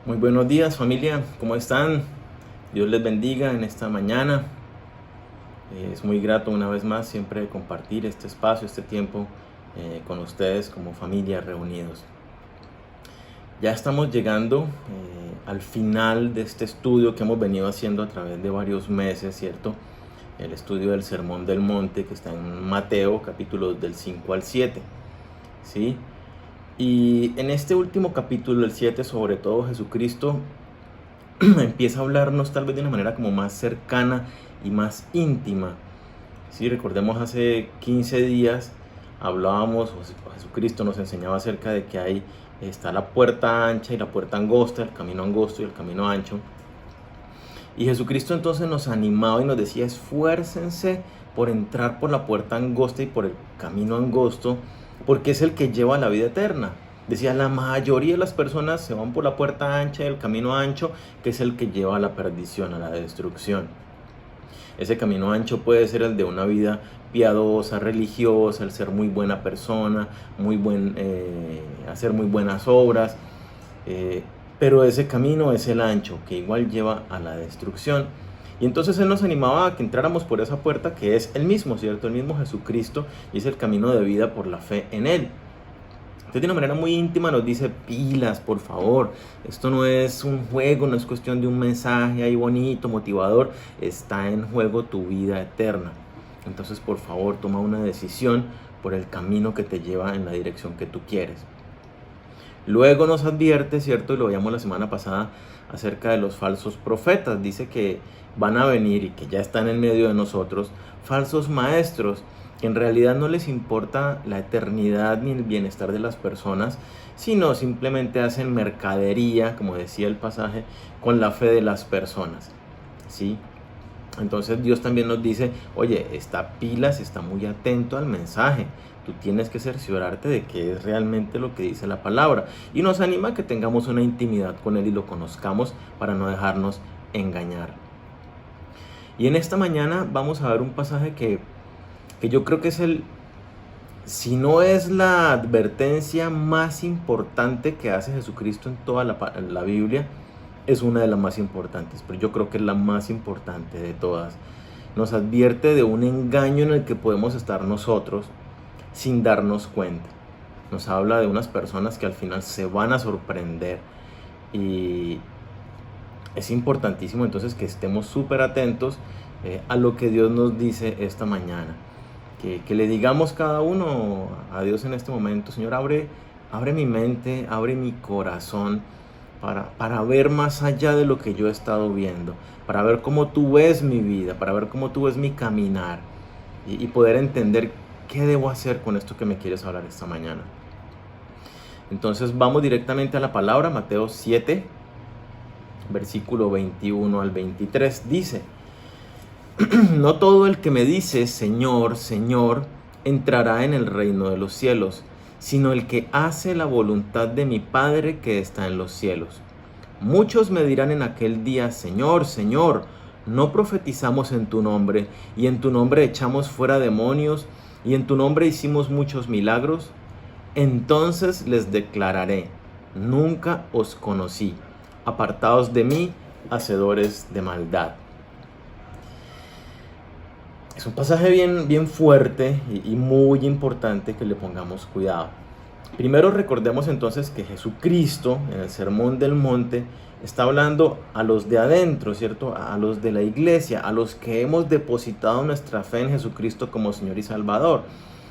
Muy buenos días familia, ¿cómo están? Dios les bendiga en esta mañana. Es muy grato una vez más siempre compartir este espacio, este tiempo con ustedes como familia reunidos. Ya estamos llegando al final de este estudio que hemos venido haciendo a través de varios meses, ¿cierto? El estudio del Sermón del Monte que está en Mateo, capítulos del 5 al 7, ¿sí? Y en este último capítulo, el 7, sobre todo Jesucristo empieza a hablarnos tal vez de una manera como más cercana y más íntima. Si recordemos hace 15 días hablábamos, o Jesucristo nos enseñaba acerca de que ahí está la puerta ancha y la puerta angosta, el camino angosto y el camino ancho. Y Jesucristo entonces nos animaba y nos decía: esfuércense por entrar por la puerta angosta y por el camino angosto, porque es el que lleva a la vida eterna. Decía, la mayoría de las personas se van por la puerta ancha y el camino ancho, que es el que lleva a la perdición, a la destrucción. Ese camino ancho puede ser el de una vida piadosa, religiosa, el ser muy buena persona, hacer muy buenas obras, pero ese camino es el ancho, que igual lleva a la destrucción. Y entonces Él nos animaba a que entráramos por esa puerta, que es el mismo, ¿cierto? El mismo Jesucristo, y es el camino de vida por la fe en Él. Entonces de una manera muy íntima nos dice: pilas, por favor, esto no es un juego, no es cuestión de un mensaje ahí bonito, motivador, está en juego tu vida eterna. Entonces por favor toma una decisión por el camino que te lleva en la dirección que tú quieres. Luego nos advierte, ¿cierto? Y lo veíamos la semana pasada, acerca de los falsos profetas. Dice que van a venir, y que ya están en medio de nosotros, falsos maestros, que en realidad no les importa la eternidad ni el bienestar de las personas, sino simplemente hacen mercadería, como decía el pasaje, con la fe de las personas, ¿sí? Entonces Dios también nos dice: oye, está pilas, está muy atento al mensaje. Tú tienes que cerciorarte de que es realmente lo que dice la palabra. Y nos anima a que tengamos una intimidad con Él y lo conozcamos para no dejarnos engañar. Y en esta mañana vamos a ver un pasaje que yo creo que es si no es la advertencia más importante que hace Jesucristo en toda la Biblia, es una de las más importantes, pero yo creo que es la más importante de todas. Nos advierte de un engaño en el que podemos estar nosotros sin darnos cuenta. Nos habla de unas personas que al final se van a sorprender, y es importantísimo entonces que estemos súper atentos a lo que Dios nos dice esta mañana. Que le digamos cada uno a Dios en este momento: Señor, abre mi mente, abre mi corazón para ver más allá de lo que yo he estado viendo, para ver cómo tú ves mi vida, para ver cómo tú ves mi caminar, y poder entender qué debo hacer con esto que me quieres hablar esta mañana. Entonces vamos directamente a la palabra. Mateo 7, versículo 21 al 23, dice: no todo el que me dice Señor, Señor, entrará en el reino de los cielos, sino el que hace la voluntad de mi Padre que está en los cielos. Muchos me dirán en aquel día: Señor, Señor, ¿no profetizamos en tu nombre, y en tu nombre echamos fuera demonios, y en tu nombre hicimos muchos milagros? Entonces les declararé: nunca os conocí, apartaos de mí, hacedores de maldad. Es un pasaje bien fuerte y muy importante que le pongamos cuidado. Primero recordemos entonces que Jesucristo en el Sermón del Monte está hablando a los de adentro, ¿cierto? A los de la iglesia, a los que hemos depositado nuestra fe en Jesucristo como Señor y Salvador.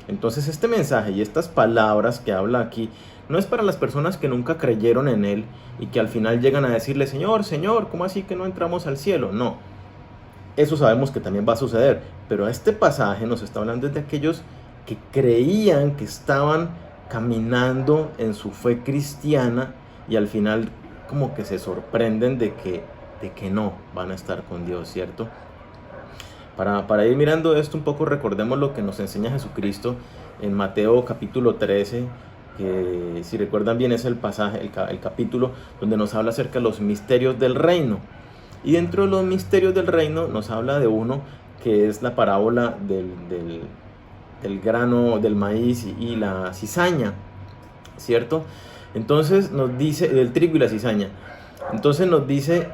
Entonces este mensaje y estas palabras que habla aquí no es para las personas que nunca creyeron en Él y que al final llegan a decirle: Señor, Señor, ¿cómo así que no entramos al cielo? No. Eso sabemos que también va a suceder, pero este pasaje nos está hablando de aquellos que creían que estaban caminando en su fe cristiana, y al final como que se sorprenden de que no van a estar con Dios, ¿cierto? Para ir mirando esto un poco, recordemos lo que nos enseña Jesucristo en Mateo capítulo 13, que si recuerdan bien es el pasaje, el capítulo donde nos habla acerca de los misterios del reino. Y dentro de los misterios del reino nos habla de uno que es la parábola del grano, del maíz y la cizaña, ¿cierto? Entonces nos dice, del trigo y la cizaña. Entonces nos dice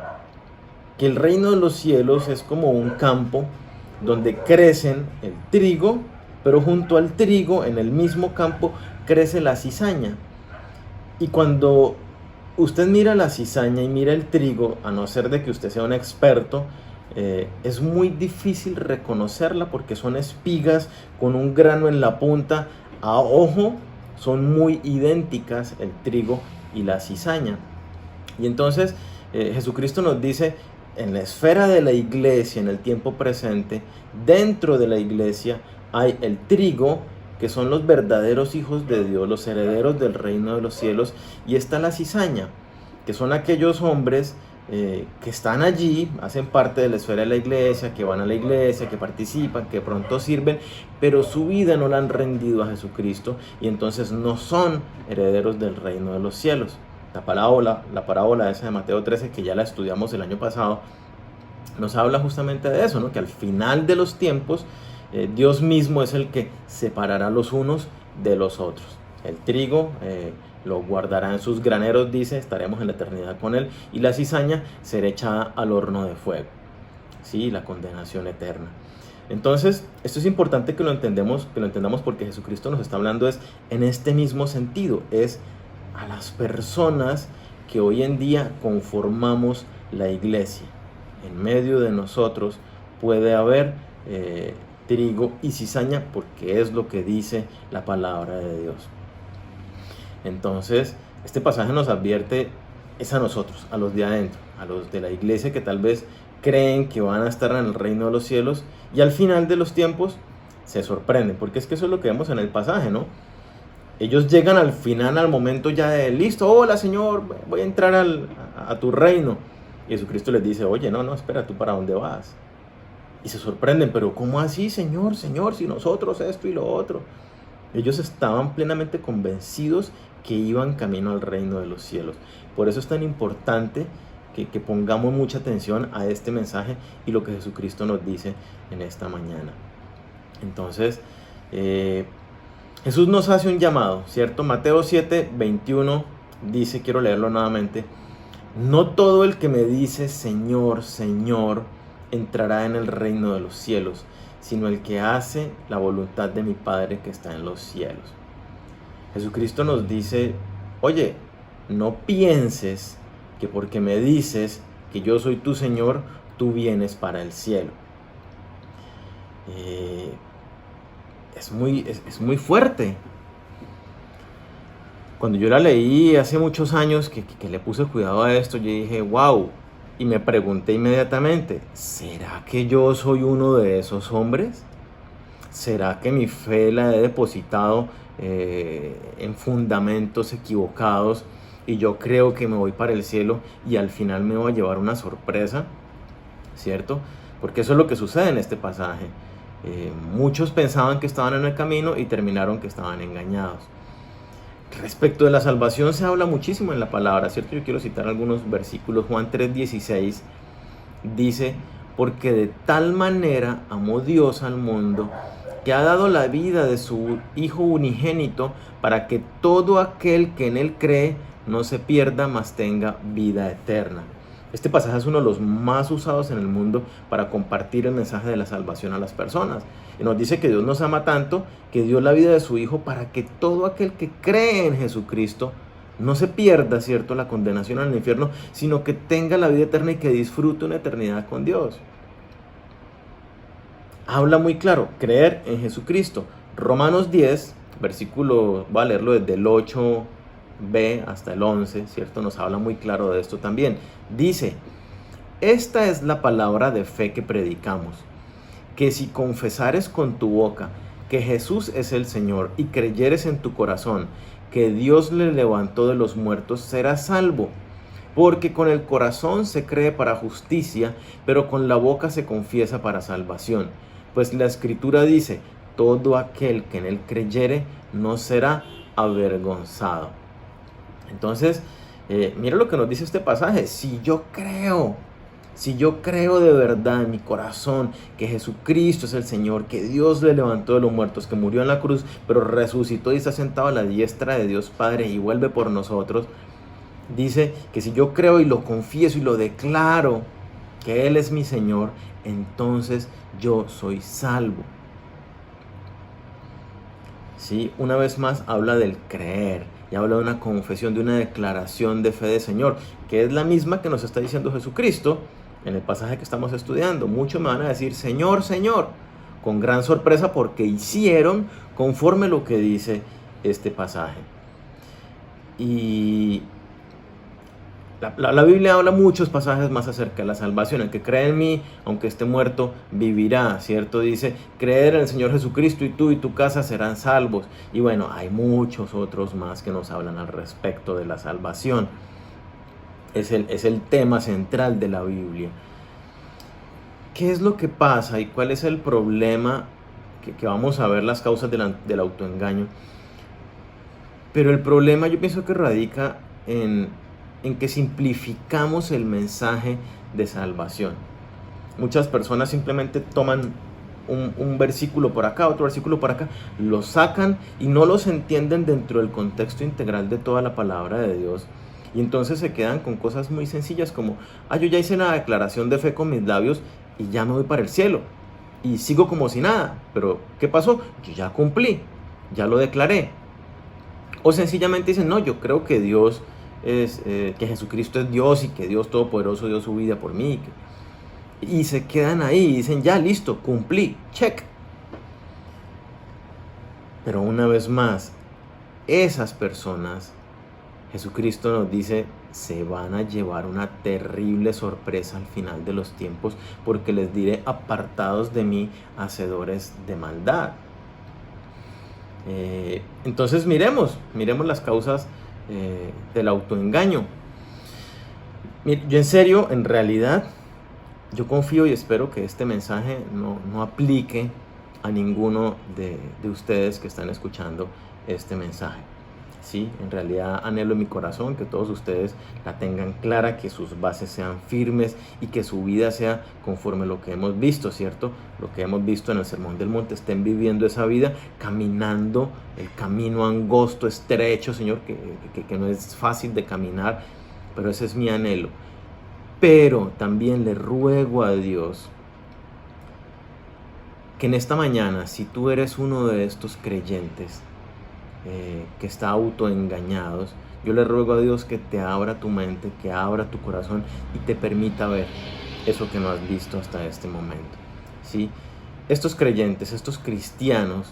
que el reino de los cielos es como un campo donde crecen el trigo, pero junto al trigo, en el mismo campo, crece la cizaña. Y cuando usted mira la cizaña y mira el trigo, a no ser de que usted sea un experto, es muy difícil reconocerla porque son espigas con un grano en la punta. A ojo, son muy idénticas el trigo y la cizaña. Y entonces Jesucristo nos dice, en la esfera de la iglesia, en el tiempo presente, dentro de la iglesia hay el trigo, que son los verdaderos hijos de Dios, los herederos del reino de los cielos, y está la cizaña, que son aquellos hombres que están allí, hacen parte de la esfera de la iglesia, que van a la iglesia, que participan, que pronto sirven, pero su vida no la han rendido a Jesucristo y entonces no son herederos del reino de los cielos. La parábola esa de Mateo 13, que ya la estudiamos el año pasado, nos habla justamente de eso, ¿no? Que al final de los tiempos Dios mismo es el que separará los unos de los otros. El trigo lo guardará en sus graneros, dice, estaremos en la eternidad con él, y la cizaña será echada al horno de fuego. Sí, la condenación eterna. Entonces, esto es importante que lo entendamos porque Jesucristo nos está hablando es en este mismo sentido, es a las personas que hoy en día conformamos la iglesia. En medio de nosotros puede haber trigo y cizaña, porque es lo que dice la palabra de Dios. Entonces, este pasaje nos advierte es a nosotros, a los de adentro, a los de la iglesia que tal vez creen que van a estar en el reino de los cielos y al final de los tiempos se sorprenden, porque es que eso es lo que vemos en el pasaje, ¿no? Ellos llegan al final, al momento ya de listo, hola Señor, voy a entrar a tu reino. Y Jesucristo les dice, oye, no, espera, ¿tú para dónde vas? Y se sorprenden, pero ¿cómo así, Señor, si nosotros esto y lo otro? Ellos estaban plenamente convencidos que iban camino al reino de los cielos. Por eso es tan importante que pongamos mucha atención a este mensaje y lo que Jesucristo nos dice en esta mañana. Entonces, Jesús nos hace un llamado, ¿cierto? Mateo 7, 21 dice, quiero leerlo nuevamente, no todo el que me dice Señor, Señor, entrará en el reino de los cielos, sino el que hace la voluntad de mi Padre que está en los cielos. Jesucristo nos dice, oye, no pienses que porque me dices que yo soy tu Señor, tú vienes para el cielo. Es muy fuerte. Cuando yo la leí hace muchos años, que le puse cuidado a esto, yo dije, wow, y me pregunté inmediatamente, ¿será que yo soy uno de esos hombres? ¿Será que mi fe la he depositado en fundamentos equivocados y yo creo que me voy para el cielo y al final me voy a llevar una sorpresa? ¿Cierto? Porque eso es lo que sucede en este pasaje. Muchos pensaban que estaban en el camino y terminaron que estaban engañados. Respecto de la salvación se habla muchísimo en la palabra, ¿cierto? Yo quiero citar algunos versículos. Juan 3:16 dice, porque de tal manera amó Dios al mundo que ha dado la vida de su Hijo unigénito para que todo aquel que en él cree no se pierda, mas tenga vida eterna. Este pasaje es uno de los más usados en el mundo para compartir el mensaje de la salvación a las personas. Y nos dice que Dios nos ama tanto que dio la vida de su Hijo para que todo aquel que cree en Jesucristo no se pierda, ¿cierto?, la condenación al infierno, sino que tenga la vida eterna y que disfrute una eternidad con Dios. Habla muy claro, creer en Jesucristo. Romanos 10, versículo, voy a leerlo desde el 8b hasta el 11, ¿cierto? Nos habla muy claro de esto también. Dice, esta es la palabra de fe que predicamos, que si confesares con tu boca que Jesús es el Señor y creyeres en tu corazón que Dios le levantó de los muertos, serás salvo. Porque con el corazón se cree para justicia, pero con la boca se confiesa para salvación. Pues la Escritura dice, todo aquel que en él creyere no será avergonzado. Entonces, mira lo que nos dice este pasaje. Si yo creo de verdad en mi corazón que Jesucristo es el Señor, que Dios le levantó de los muertos, que murió en la cruz, pero resucitó y está sentado a la diestra de Dios Padre y vuelve por nosotros, dice que si yo creo y lo confieso y lo declaro que Él es mi Señor, entonces yo soy salvo. ¿Sí? Una vez más habla del creer y habla de una confesión, de una declaración de fe de Señor, que es la misma que nos está diciendo Jesucristo en el pasaje que estamos estudiando. Muchos me van a decir, Señor, Señor, con gran sorpresa porque hicieron conforme lo que dice este pasaje. Y la Biblia habla muchos pasajes más acerca de la salvación. El que cree en mí, aunque esté muerto, vivirá, ¿cierto? Dice, creer en el Señor Jesucristo y tú y tu casa serán salvos. Y bueno, hay muchos otros más que nos hablan al respecto de la salvación. Es el tema central de la Biblia. ¿Qué es lo que pasa y cuál es el problema? Que vamos a ver las causas del autoengaño. Pero el problema yo pienso que radica en que simplificamos el mensaje de salvación. Muchas personas simplemente toman un versículo por acá, otro versículo por acá, los sacan y no los entienden dentro del contexto integral de toda la palabra de Dios. Y entonces se quedan con cosas muy sencillas como, yo ya hice la declaración de fe con mis labios y ya me voy para el cielo. Y sigo como si nada. Pero, ¿qué pasó? Yo ya cumplí, ya lo declaré. O sencillamente dicen, no, yo creo que Dios que Jesucristo es Dios y que Dios Todopoderoso dio su vida por mí. Y se quedan ahí y dicen, ya listo, cumplí, check. Pero una vez más, esas personas, Jesucristo nos dice, se van a llevar una terrible sorpresa al final de los tiempos, porque les diré, apartados de mí, hacedores de maldad. Entonces miremos las causas del autoengaño. Yo en serio, en realidad, yo confío y espero que este mensaje no aplique a ninguno de ustedes que están escuchando este mensaje. Sí, en realidad anhelo en mi corazón que todos ustedes la tengan clara, que sus bases sean firmes y que su vida sea conforme lo que hemos visto, ¿cierto? Lo que hemos visto en el Sermón del Monte, estén viviendo esa vida, caminando el camino angosto, estrecho, Señor, que no es fácil de caminar, pero ese es mi anhelo. Pero también le ruego a Dios que en esta mañana, si tú eres uno de estos creyentes, que está autoengañados, yo le ruego a Dios que te abra tu mente, que abra tu corazón y te permita ver eso que no has visto hasta este momento. ¿Sí? Estos creyentes, estos cristianos,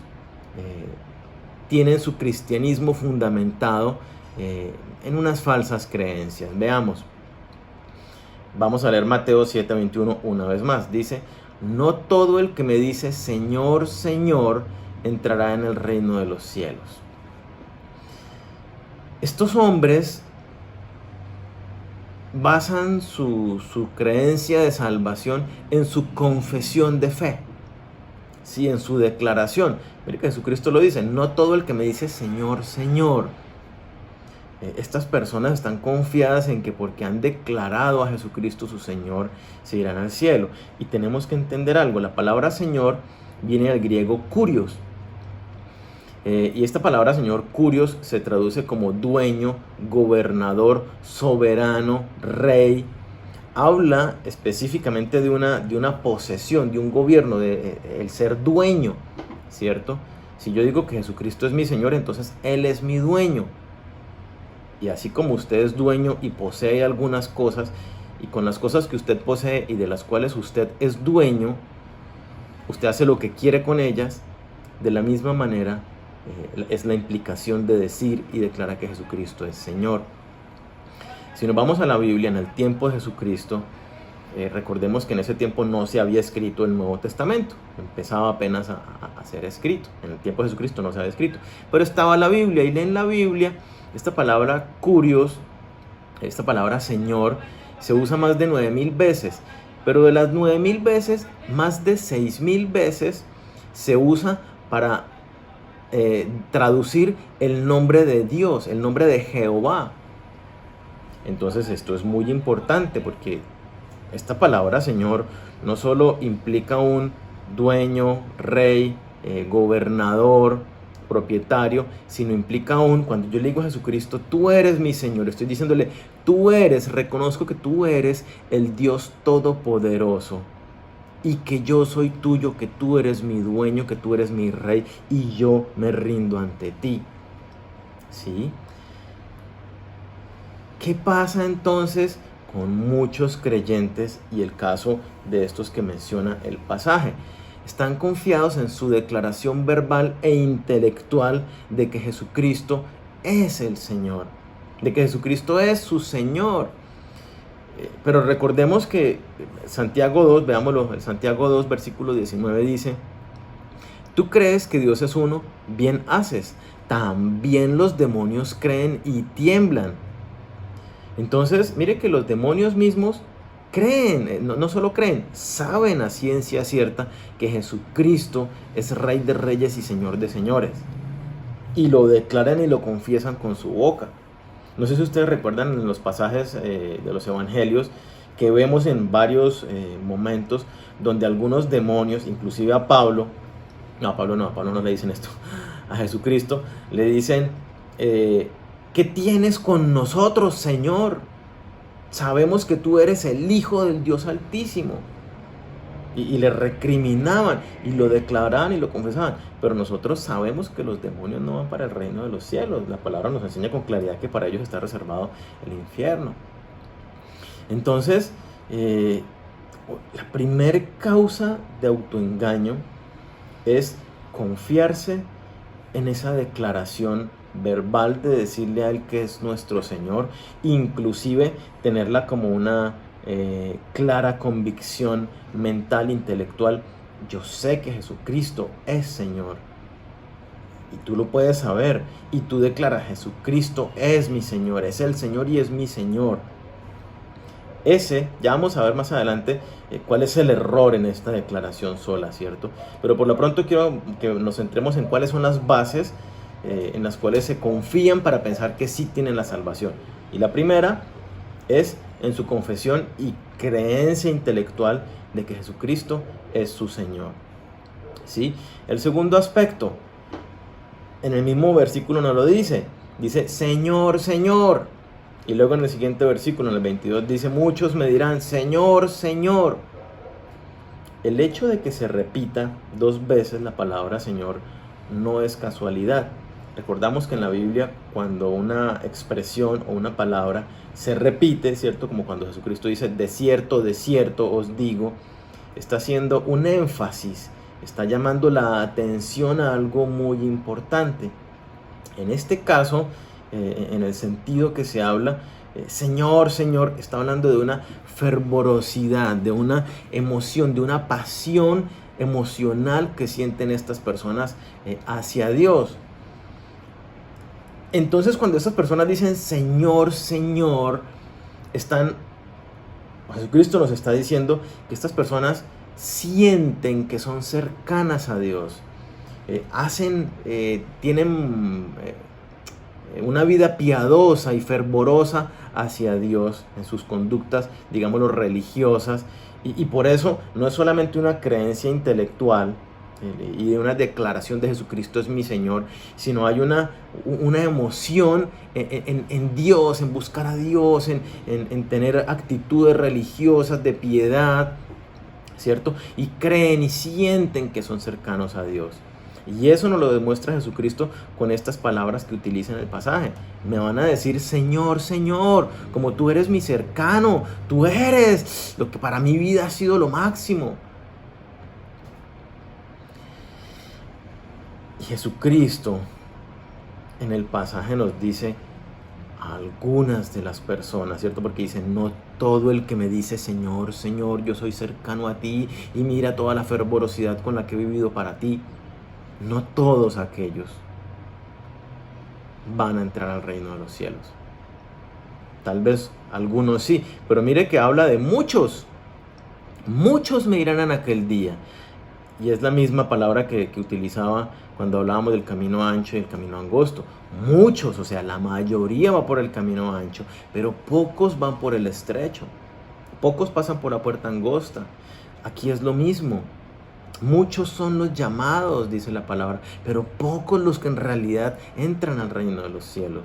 tienen su cristianismo fundamentado en unas falsas creencias. Veamos. Vamos a leer Mateo 7:21 una vez más. Dice, no todo el que me dice Señor, Señor, entrará en el reino de los cielos. Estos hombres basan su creencia de salvación en su confesión de fe, sí, en su declaración. Mire que Jesucristo lo dice, no todo el que me dice Señor, Señor. Estas personas están confiadas en que porque han declarado a Jesucristo su Señor, se irán al cielo. Y tenemos que entender algo, la palabra Señor viene del griego kurios. Y esta palabra Señor, kurios, se traduce como dueño, gobernador, soberano, rey. Habla específicamente de una posesión, de un gobierno, de el ser dueño, ¿cierto? Si yo digo que Jesucristo es mi Señor, entonces Él es mi dueño. Y así como usted es dueño y posee algunas cosas, y con las cosas que usted posee y de las cuales usted es dueño, usted hace lo que quiere con ellas, de la misma manera es la implicación de decir y declarar que Jesucristo es Señor. Si nos vamos a la Biblia, en el tiempo de Jesucristo, recordemos que en ese tiempo no se había escrito el Nuevo Testamento, empezaba apenas a ser escrito. En el tiempo de Jesucristo no se había escrito, pero estaba la Biblia, y en la Biblia esta palabra kurios, esta palabra Señor, se usa más de 9,000 veces, pero de las 9,000 veces, más de 6,000 veces se usa para traducir el nombre de Dios, el nombre de Jehová. Entonces esto es muy importante porque esta palabra Señor no solo implica un dueño, rey, gobernador, propietario, sino implica aún, cuando yo le digo a Jesucristo, tú eres mi Señor, estoy diciéndole, tú eres, reconozco que tú eres el Dios Todopoderoso y que yo soy tuyo, que tú eres mi dueño, que tú eres mi rey y yo me rindo ante ti. ¿Sí? ¿Qué pasa entonces con muchos creyentes y el caso de estos que menciona el pasaje? Están confiados en su declaración verbal e intelectual de que Jesucristo es el Señor, de que Jesucristo es su Señor. Pero recordemos que Santiago 2, veámoslo, Santiago 2, versículo 19 dice, tú crees que Dios es uno, bien haces, también los demonios creen y tiemblan. Entonces, mire que los demonios mismos creen, no solo creen, saben a ciencia cierta que Jesucristo es Rey de Reyes y Señor de Señores. Y lo declaran y lo confiesan con su boca. No sé si ustedes recuerdan en los pasajes de los evangelios que vemos en varios momentos donde algunos demonios, inclusive a Pablo no le dicen esto, a Jesucristo, le dicen, ¿qué tienes con nosotros, Señor? Sabemos que tú eres el Hijo del Dios Altísimo. Y le recriminaban y lo declaraban y lo confesaban. Pero nosotros sabemos que los demonios no van para el reino de los cielos. La palabra nos enseña con claridad que para ellos está reservado el infierno. Entonces, la primer causa de autoengaño es confiarse en esa declaración verbal de decirle a Él que es nuestro Señor, inclusive tenerla como una clara convicción mental, intelectual. Yo sé que Jesucristo es Señor y tú lo puedes saber y tú declaras, Jesucristo es mi Señor, es el Señor y es mi Señor. Ya vamos a ver más adelante cuál es el error en esta declaración sola, ¿cierto? Pero por lo pronto quiero que nos centremos en cuáles son las bases en las cuales se confían para pensar que sí tienen la salvación. Y la primera es en su confesión y creencia intelectual de que Jesucristo es su Señor. ¿Sí? El segundo aspecto, en el mismo versículo nos lo dice, Señor, Señor. Y luego en el siguiente versículo, en el 22, dice, muchos me dirán, Señor, Señor. El hecho de que se repita 2 veces la palabra Señor no es casualidad. Recordamos que en la Biblia, cuando una expresión o una palabra se repite, ¿cierto? Como cuando Jesucristo dice, de cierto os digo, está haciendo un énfasis, está llamando la atención a algo muy importante. En este caso, en el sentido que se habla, Señor, Señor, está hablando de una fervorosidad, de una emoción, de una pasión emocional que sienten estas personas hacia Dios. Entonces, cuando estas personas dicen Señor, Señor, Jesucristo nos está diciendo que estas personas sienten que son cercanas a Dios, tienen una vida piadosa y fervorosa hacia Dios en sus conductas, digámoslo, religiosas, y por eso no es solamente una creencia intelectual y de una declaración de Jesucristo es mi Señor, sino hay una emoción en Dios, en buscar a Dios, en tener actitudes religiosas de piedad, ¿cierto? Y creen y sienten que son cercanos a Dios. Y eso nos lo demuestra Jesucristo con estas palabras que utiliza en el pasaje. Me van a decir, Señor, Señor, como tú eres mi cercano, tú eres lo que para mi vida ha sido lo máximo. Y Jesucristo en el pasaje nos dice a algunas de las personas, ¿cierto? Porque dice, no todo el que me dice, Señor, Señor, yo soy cercano a ti y mira toda la fervorosidad con la que he vivido para ti. No todos aquellos van a entrar al reino de los cielos. Tal vez algunos sí, pero mire que habla de muchos. Muchos me irán en aquel día. Y es la misma palabra que utilizaba cuando hablábamos del camino ancho y el camino angosto. Muchos, o sea, la mayoría va por el camino ancho, pero pocos van por el estrecho. Pocos pasan por la puerta angosta. Aquí es lo mismo. Muchos son los llamados, dice la palabra, pero pocos los que en realidad entran al reino de los cielos.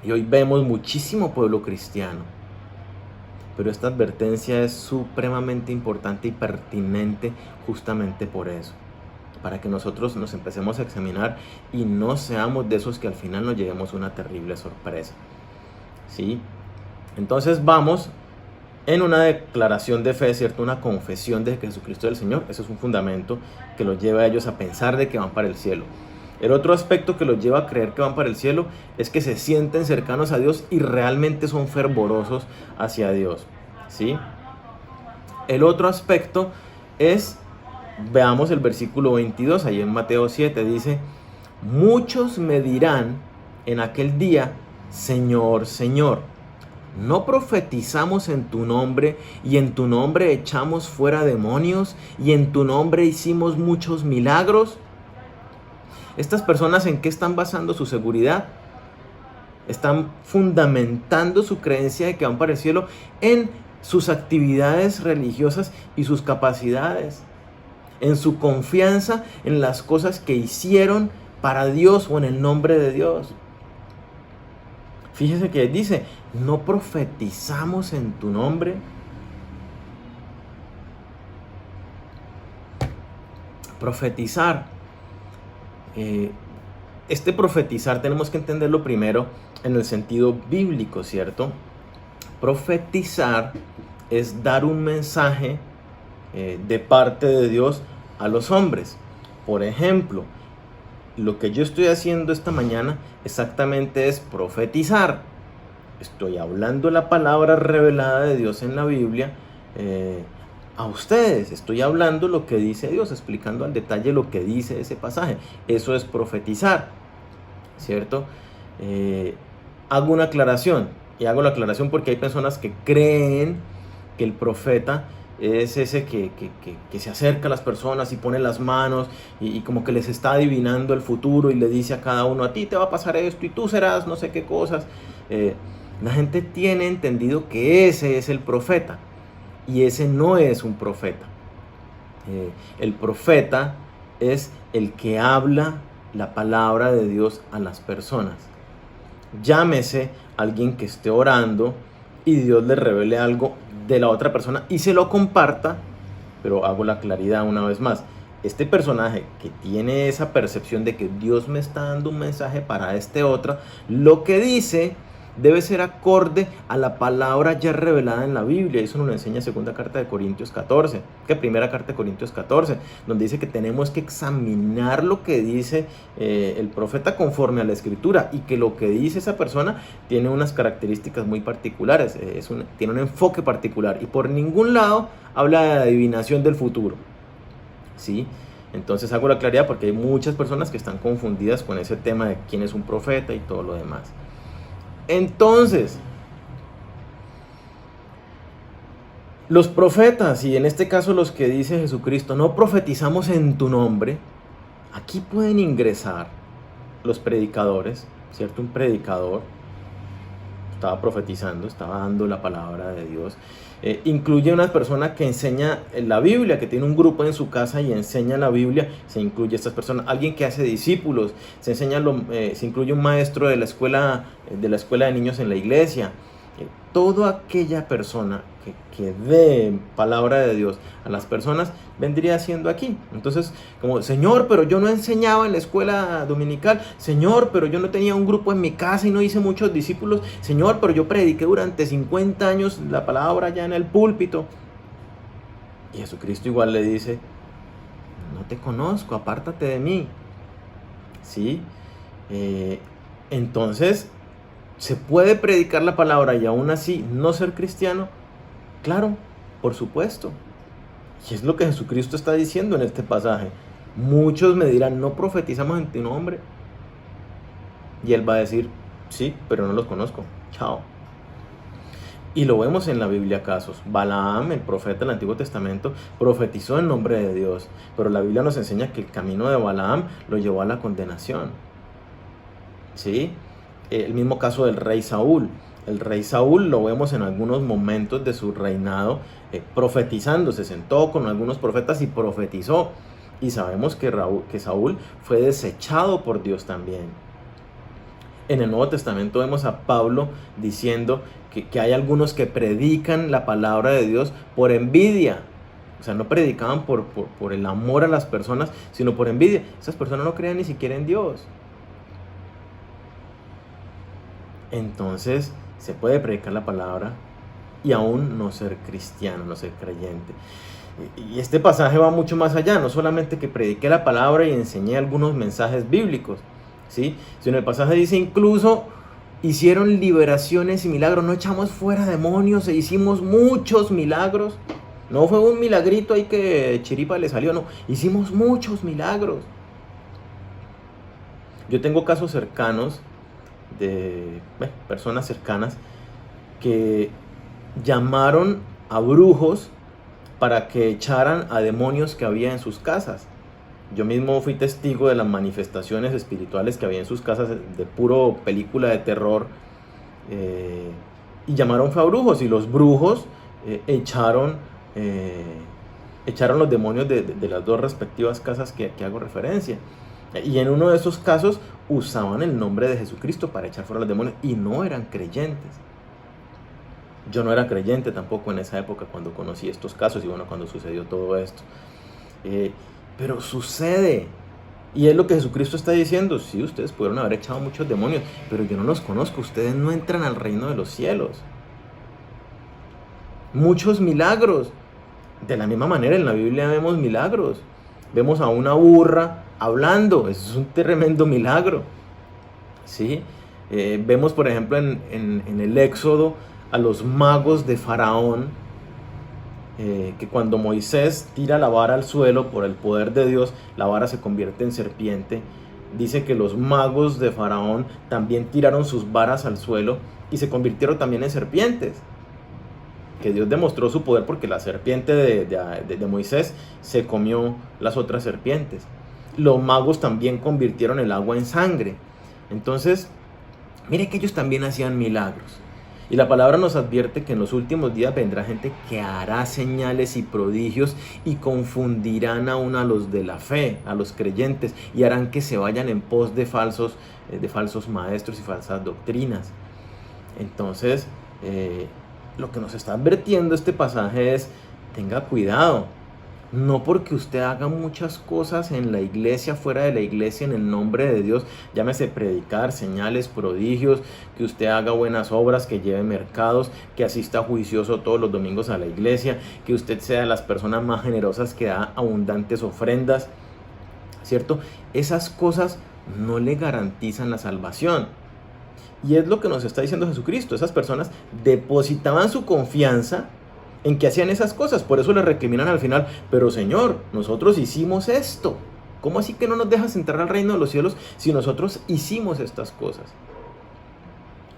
Y hoy vemos muchísimo pueblo cristiano, pero esta advertencia es supremamente importante y pertinente justamente por eso, para que nosotros nos empecemos a examinar y no seamos de esos que al final nos llevemos una terrible sorpresa, ¿sí? Entonces vamos en una declaración de fe, ¿cierto? Una confesión de que Jesucristo es el Señor. Eso es un fundamento que los lleva a ellos a pensar de que van para el cielo. El otro aspecto que los lleva a creer que van para el cielo es que se sienten cercanos a Dios y realmente son fervorosos hacia Dios, ¿sí? El otro aspecto es, veamos el versículo 22, ahí en Mateo 7, dice: muchos me dirán en aquel día, Señor, Señor, ¿no profetizamos en tu nombre y en tu nombre echamos fuera demonios y en tu nombre hicimos muchos milagros? Estas personas, ¿en qué están basando su seguridad? Están fundamentando su creencia de que van para el cielo en sus actividades religiosas y sus capacidades, en su confianza en las cosas que hicieron para Dios o en el nombre de Dios. Fíjese que dice, ¿no profetizamos en tu nombre? Profetizar. Este profetizar tenemos que entenderlo primero en el sentido bíblico, ¿cierto? Profetizar es dar un mensaje de parte de Dios a los hombres. Por ejemplo, lo que yo estoy haciendo esta mañana exactamente es profetizar. Estoy hablando la palabra revelada de Dios en la Biblia a ustedes. Estoy hablando lo que dice Dios, explicando al detalle lo que dice ese pasaje. Eso es profetizar, ¿cierto? Hago una aclaración, y hago la aclaración porque hay personas que creen que el profeta es ese que se acerca a las personas y pone las manos y como que les está adivinando el futuro y le dice a cada uno, a ti te va a pasar esto y tú serás no sé qué cosas. La gente tiene entendido que ese es el profeta y ese no es un profeta. El profeta es el que habla la palabra de Dios a las personas. Llámese alguien que esté orando y Dios le revele algo de la otra persona y se lo comparta, pero hago la claridad una vez más. Este personaje que tiene esa percepción de que Dios me está dando un mensaje para este otro, lo que dice debe ser acorde a la palabra ya revelada en la Biblia. Eso nos lo enseña segunda carta de Corintios 14, que primera carta de Corintios 14, donde dice que tenemos que examinar lo que dice el profeta conforme a la escritura, y que lo que dice esa persona tiene unas características muy particulares, tiene un enfoque particular, y por ningún lado habla de adivinación del futuro, ¿sí? Entonces hago la claridad porque hay muchas personas que están confundidas con ese tema de quién es un profeta y todo lo demás. Entonces, los profetas, y en este caso los que dice Jesucristo, no profetizamos en tu nombre. Aquí pueden ingresar los predicadores, ¿cierto? Un predicador estaba profetizando, estaba dando la palabra de Dios. Incluye una persona que enseña la Biblia, que tiene un grupo en su casa y enseña la Biblia, se incluye estas personas. Alguien que hace discípulos, se incluye un maestro de la escuela de niños en la iglesia. Toda aquella persona que dé palabra de Dios a las personas vendría siendo aquí. Entonces, como, Señor, pero yo no enseñaba en la escuela dominical. Señor, pero yo no tenía un grupo en mi casa y no hice muchos discípulos. Señor, pero yo prediqué durante 50 años la palabra ya en el púlpito. Y Jesucristo igual le dice, no te conozco, apártate de mí. ¿Sí? Entonces, ¿se puede predicar la palabra y aún así no ser cristiano? Claro, por supuesto. Y es lo que Jesucristo está diciendo en este pasaje. Muchos me dirán, no profetizamos en tu nombre. Y él va a decir, sí, pero no los conozco. Chao. Y lo vemos en la Biblia casos. Balaam, el profeta del Antiguo Testamento, profetizó en nombre de Dios. Pero la Biblia nos enseña que el camino de Balaam lo llevó a la condenación. ¿Sí? El mismo caso del rey Saúl. El rey Saúl lo vemos en algunos momentos de su reinado profetizando, se sentó con algunos profetas y profetizó. Y sabemos que Saúl fue desechado por Dios también. En el Nuevo Testamento vemos a Pablo diciendo que hay algunos que predican la palabra de Dios por envidia. O sea, no predicaban por el amor a las personas, sino por envidia. Esas personas no creían ni siquiera en Dios. Entonces, se puede predicar la palabra y aún no ser cristiano, no ser creyente. Y este pasaje va mucho más allá, no solamente que prediqué la palabra y enseñé algunos mensajes bíblicos, ¿sí? Sino el pasaje dice incluso hicieron liberaciones y milagros, no echamos fuera demonios e hicimos muchos milagros. No fue un milagrito ahí que chiripa le salió, no, hicimos muchos milagros. Yo tengo casos cercanos de personas cercanas que llamaron a brujos para que echaran a demonios que había en sus casas. Yo mismo fui testigo de las manifestaciones espirituales que había en sus casas, de puro película de terror, y llamaron a brujos, y los brujos echaron los demonios de las dos respectivas casas que hago referencia. Y en uno de esos casos usaban el nombre de Jesucristo para echar fuera los demonios y no eran creyentes. Yo no era creyente tampoco en esa época cuando conocí estos casos y bueno, cuando sucedió todo esto. Pero sucede. Y es lo que Jesucristo está diciendo. Sí, ustedes pudieron haber echado muchos demonios, pero yo no los conozco. Ustedes no entran al reino de los cielos. Muchos milagros. De la misma manera en la Biblia vemos milagros. Vemos a una burra hablando. Eso es un tremendo milagro. ¿Sí? Vemos, por ejemplo, en el Éxodo a los magos de Faraón, que cuando Moisés tira la vara al suelo por el poder de Dios, la vara se convierte en serpiente. Dice que los magos de Faraón también tiraron sus varas al suelo y se convirtieron también en serpientes. Que Dios demostró su poder porque la serpiente de Moisés se comió las otras serpientes. Los magos también convirtieron el agua en sangre. Entonces, mire que ellos también hacían milagros. Y la palabra nos advierte que en los últimos días vendrá gente que hará señales y prodigios y confundirán aún a los de la fe, a los creyentes, y harán que se vayan en pos de falsos maestros y falsas doctrinas. Entonces, lo que nos está advirtiendo este pasaje es: tenga cuidado. No porque usted haga muchas cosas en la iglesia, fuera de la iglesia, en el nombre de Dios, llámese predicar, señales, prodigios, que usted haga buenas obras, que lleve mercados, que asista juicioso todos los domingos a la iglesia, que usted sea de las personas más generosas que da abundantes ofrendas, ¿cierto? Esas cosas no le garantizan la salvación. Y es lo que nos está diciendo Jesucristo. Esas personas depositaban su confianza en que hacían esas cosas, por eso le recriminan al final: pero Señor, nosotros hicimos esto. ¿Cómo así que no nos dejas entrar al reino de los cielos si nosotros hicimos estas cosas?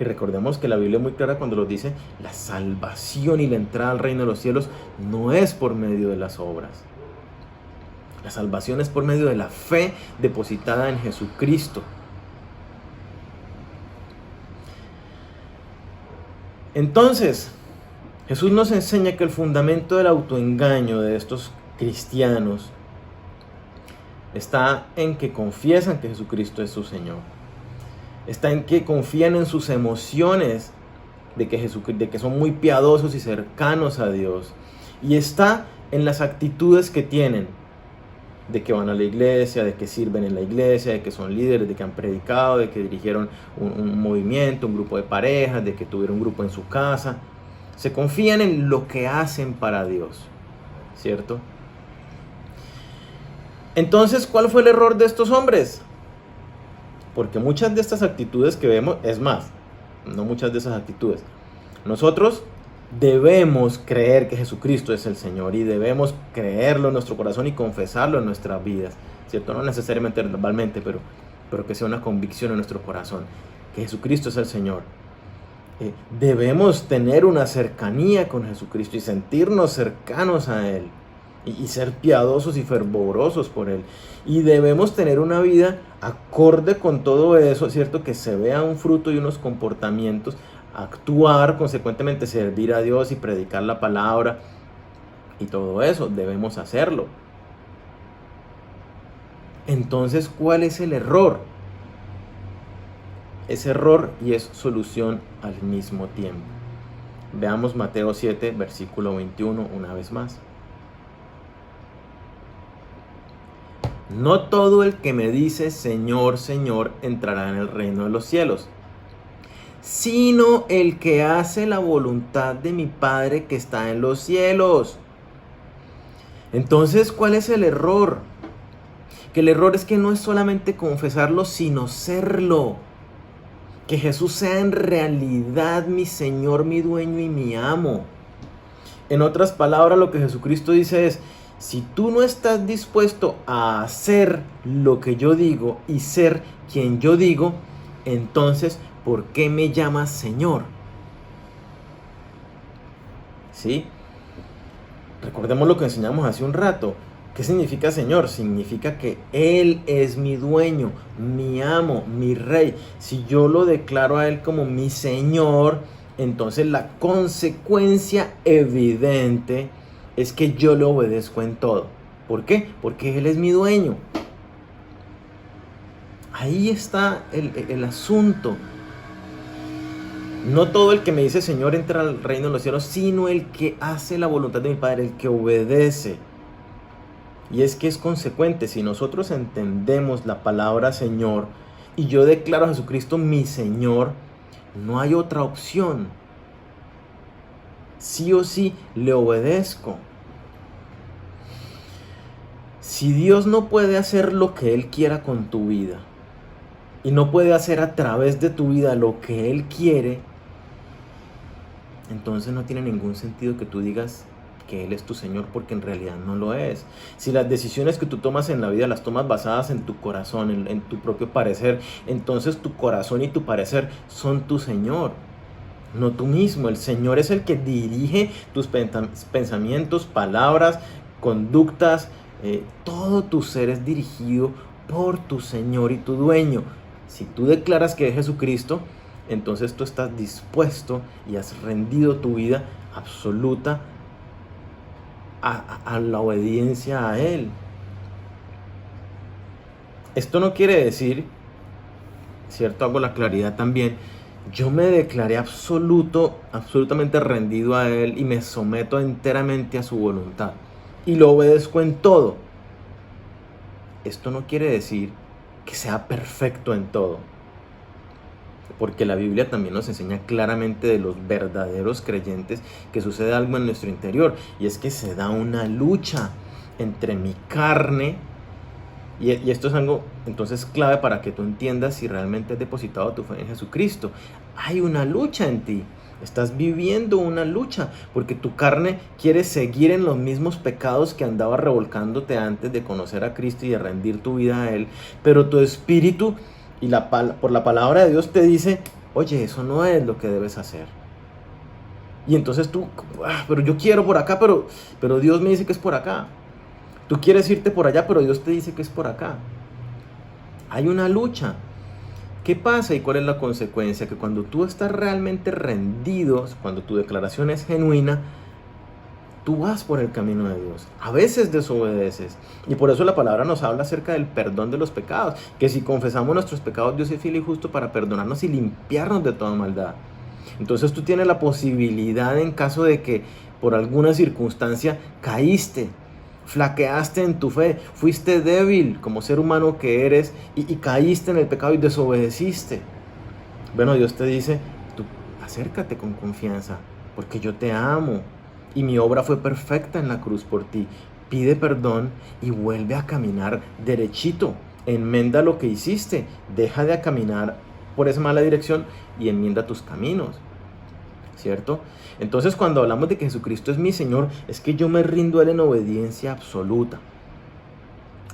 Y recordemos que la Biblia es muy clara cuando nos dice: la salvación y la entrada al reino de los cielos no es por medio de las obras. La salvación es por medio de la fe depositada en Jesucristo. Entonces, Jesús nos enseña que el fundamento del autoengaño de estos cristianos está en que confiesan que Jesucristo es su Señor. Está en que confían en sus emociones de que son muy piadosos y cercanos a Dios. Y está en las actitudes que tienen, de que van a la iglesia, de que sirven en la iglesia, de que son líderes, de que han predicado, de que dirigieron un movimiento, un grupo de parejas, de que tuvieron un grupo en su casa. Se confían en lo que hacen para Dios, ¿cierto? Entonces, ¿cuál fue el error de estos hombres? Porque muchas de estas actitudes que vemos, es más, no muchas de esas actitudes, nosotros debemos creer que Jesucristo es el Señor y debemos creerlo en nuestro corazón y confesarlo en nuestras vidas, ¿cierto? No necesariamente verbalmente, pero que sea una convicción en nuestro corazón, que Jesucristo es el Señor. Debemos tener una cercanía con Jesucristo y sentirnos cercanos a Él y ser piadosos y fervorosos por Él. Y debemos tener una vida acorde con todo eso, ¿cierto? Que se vea un fruto y unos comportamientos actuar, consecuentemente servir a Dios y predicar la palabra y todo eso, debemos hacerlo. Entonces, ¿cuál es el error? Es error y es solución al mismo tiempo. Veamos Mateo 7, versículo 21 una vez más. No todo el que me dice Señor, Señor, entrará en el reino de los cielos, sino el que hace la voluntad de mi Padre que está en los cielos. Entonces, ¿cuál es el error? Que el error es que no es solamente confesarlo, sino serlo. Que Jesús sea en realidad mi Señor, mi dueño y mi amo. En otras palabras, lo que Jesucristo dice es, si tú no estás dispuesto a hacer lo que yo digo y ser quien yo digo, entonces, ¿por qué me llamas Señor? ¿Sí? Recordemos lo que enseñamos hace un rato. ¿Qué significa Señor? Significa que Él es mi dueño, mi amo, mi rey. Si yo lo declaro a Él como mi Señor, entonces la consecuencia evidente es que yo le obedezco en todo. ¿Por qué? Porque Él es mi dueño. Ahí está el asunto. No todo el que me dice Señor entra al reino de los cielos, sino el que hace la voluntad de mi Padre, el que obedece. Y es que es consecuente, si nosotros entendemos la palabra Señor y yo declaro a Jesucristo mi Señor, no hay otra opción. Sí o sí le obedezco. Si Dios no puede hacer lo que Él quiera con tu vida y no puede hacer a través de tu vida lo que Él quiere, entonces no tiene ningún sentido que tú digas que Él es tu Señor, porque en realidad no lo es. Si las decisiones que tú tomas en la vida las tomas basadas en tu corazón, en tu propio parecer, entonces tu corazón y tu parecer son tu Señor, no tú mismo. El Señor es el que dirige tus pensamientos, palabras, conductas, todo tu ser es dirigido por tu Señor y tu dueño. Si tú declaras que es Jesucristo, entonces tú estás dispuesto y has rendido tu vida absoluta a la obediencia a Él. Esto no quiere decir, ¿cierto? Hago la claridad también. Yo me declaré absolutamente rendido a Él y me someto enteramente a su voluntad y lo obedezco en todo. Esto no quiere decir que sea perfecto en todo, porque la Biblia también nos enseña claramente de los verdaderos creyentes que sucede algo en nuestro interior, y es que se da una lucha entre mi carne, y esto es algo entonces clave para que tú entiendas si realmente has depositado tu fe en Jesucristo. Hay una lucha en ti, estás viviendo una lucha, porque tu carne quiere seguir en los mismos pecados que andaba revolcándote antes de conocer a Cristo y de rendir tu vida a Él, pero tu espíritu y por la palabra de Dios te dice, oye, eso no es lo que debes hacer. Y entonces tú, pero yo quiero por acá, pero Dios me dice que es por acá. Tú quieres irte por allá, pero Dios te dice que es por acá. Hay una lucha. ¿Qué pasa y cuál es la consecuencia? Que cuando tú estás realmente rendido, cuando tu declaración es genuina, tú vas por el camino de Dios. A veces desobedeces. Y por eso la palabra nos habla acerca del perdón de los pecados. Que si confesamos nuestros pecados, Dios es fiel y justo para perdonarnos y limpiarnos de toda maldad. Entonces tú tienes la posibilidad, en caso de que por alguna circunstancia caíste, flaqueaste en tu fe, fuiste débil como ser humano que eres y caíste en el pecado y desobedeciste. Bueno, Dios te dice, tú acércate con confianza, porque yo te amo. Y mi obra fue perfecta en la cruz por ti. Pide perdón y vuelve a caminar derechito. Enmenda lo que hiciste. Deja de caminar por esa mala dirección y enmienda tus caminos. ¿Cierto? Entonces, cuando hablamos de que Jesucristo es mi Señor, es que yo me rindo a Él en obediencia absoluta.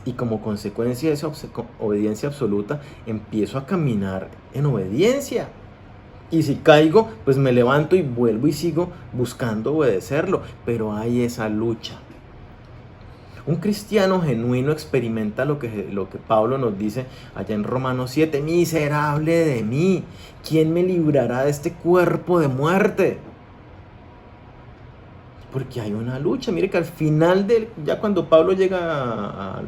Y como consecuencia de esa obediencia absoluta, empiezo a caminar en obediencia. Y si caigo, pues me levanto y vuelvo y sigo buscando obedecerlo. Pero hay esa lucha. Un cristiano genuino experimenta lo que Pablo nos dice allá en Romanos 7. Miserable de mí, ¿quién me librará de este cuerpo de muerte? Porque hay una lucha. Mire que al final, ya cuando Pablo llega al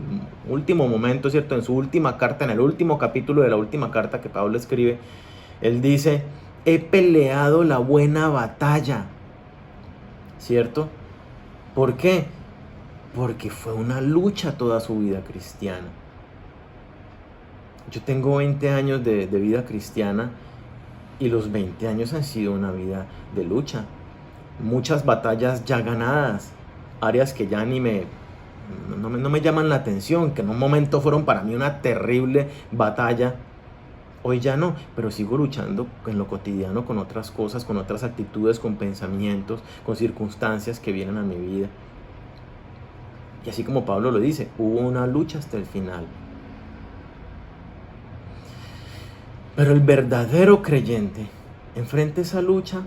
último momento, ¿cierto? En su última carta, en el último capítulo de la última carta que Pablo escribe, él dice, he peleado la buena batalla, ¿cierto? ¿Por qué? Porque fue una lucha toda su vida cristiana. Yo tengo 20 años de vida cristiana y los 20 años han sido una vida de lucha. Muchas batallas ya ganadas, áreas que ya no me llaman la atención, que en un momento fueron para mí una terrible batalla. Hoy ya no, pero sigo luchando en lo cotidiano con otras cosas, con otras actitudes, con pensamientos, con circunstancias que vienen a mi vida. Y así como Pablo lo dice, hubo una lucha hasta el final. Pero el verdadero creyente enfrenta esa lucha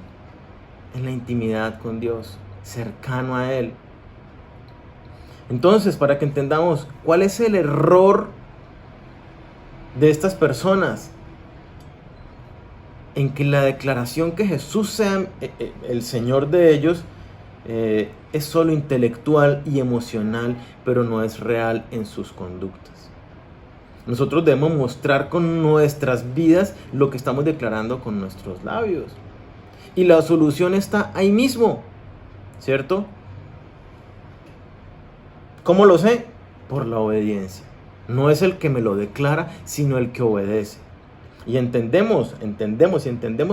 en la intimidad con Dios, cercano a Él. Entonces, para que entendamos cuál es el error de estas personas, en que la declaración que Jesús sea el Señor de ellos es solo intelectual y emocional, pero no es real en sus conductas. Nosotros debemos mostrar con nuestras vidas lo que estamos declarando con nuestros labios. Y la solución está ahí mismo, ¿cierto? ¿Cómo lo sé? Por la obediencia. No es el que me lo declara, sino el que obedece. Y entendemos